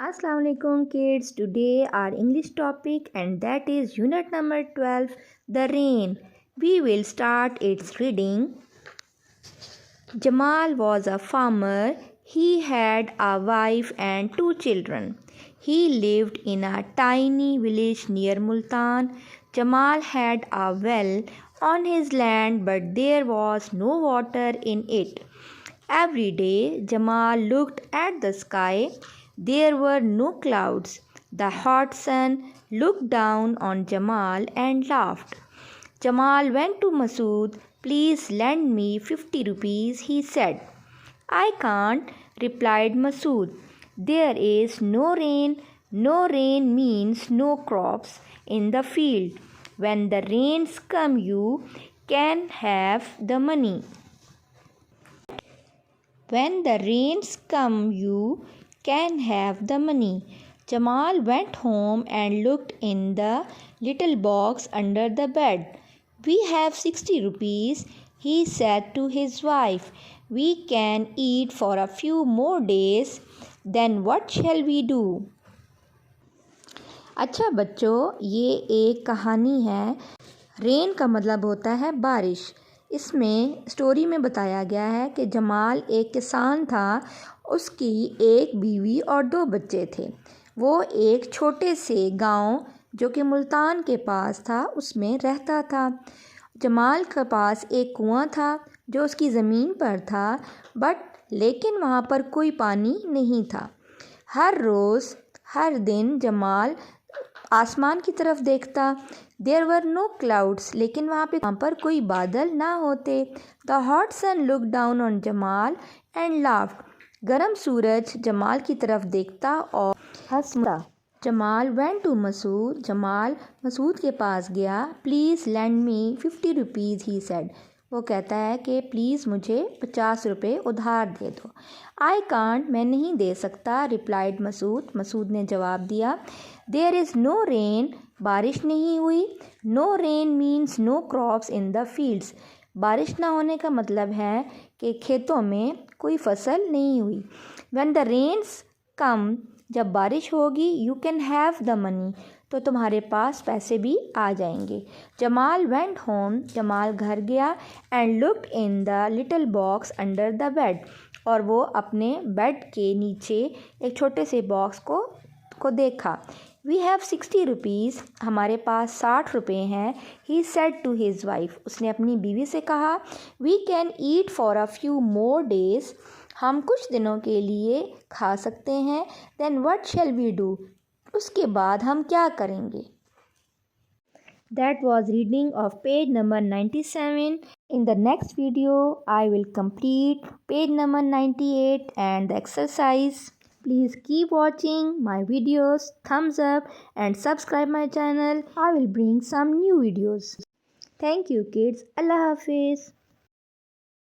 Assalamu alaikum kids. Today our English topic and that is unit number 12, the rain. We will start its reading. Jamal was a farmer. He had a wife and 2 children. He lived in a tiny village near Multan. Jamal had a well on his land but there was no water in it. Every day Jamal looked at the sky. There were no clouds. The hot sun looked down on Jamal and laughed. Jamal went to Masood. Please lend me 50 rupees, he said. I can't, replied Masood. There is no rain. No rain means no crops in the field. When the rains come, you can have the money. When the rains come, you can have the money. Jamal went home and looked in the little box under the bed. We have 60 rupees, he said to his wife. We can eat for a few more days. Then what shall we do? अच्छा बच्चों, ये एक कहानी है। Rain का मतलब होता है बारिश। इसमें स्टोरी में बताया गया है कि जमाल एक किसान था। उसकी एक बीवी और 2 बच्चे थे। वो एक छोटे से गांव जो कि मुल्तान के पास था उसमें रहता था। जमाल के पास एक कुआं था जो उसकी ज़मीन पर था लेकिन वहाँ पर कोई पानी नहीं था। हर रोज़ हर दिन जमाल आसमान की तरफ देखता। देयर वर नो क्लाउड्स, लेकिन वहाँ पर कोई बादल ना होते। The hot sun look down on Jamal and laughed. गरम सूरज जमाल की तरफ देखता और हंसता। Jamal went to Masood. जमाल मसूद के पास गया। Please land me 50 rupees, he said. वो कहता है कि प्लीज़ मुझे 50 रुपये उधार दे दो। आई कांट, मैं नहीं दे सकता, रिप्लाइड मसूद। मसूद ने जवाब दिया। देयर इज़ नो रेन, बारिश नहीं हुई। No rain means no crops in the fields. बारिश ना होने का मतलब है कि खेतों में कोई फसल नहीं हुई। व्हेन द रेन्स कम, जब बारिश होगी, you can have the money, तो तुम्हारे पास पैसे भी आ जाएंगे। जमाल वेंट होम, जमाल घर गया। And looked in the little box under the bed, और वो अपने बेड के नीचे एक छोटे से बॉक्स को देखा। वी हैव 60 रुपीज़, हमारे पास 60 रुपये हैं। He said to his wife, उसने अपनी बीवी से कहा। We can eat for a few more days, हम कुछ दिनों के लिए खा सकते हैं। Then what shall we do, उसके बाद हम क्या करेंगे। That was reading of page number 97. In the next video, I will complete page number 98 and the exercise. Please keep watching my videos, thumbs up and subscribe my channel. I will bring some new videos. Thank you kids. Allah Hafiz.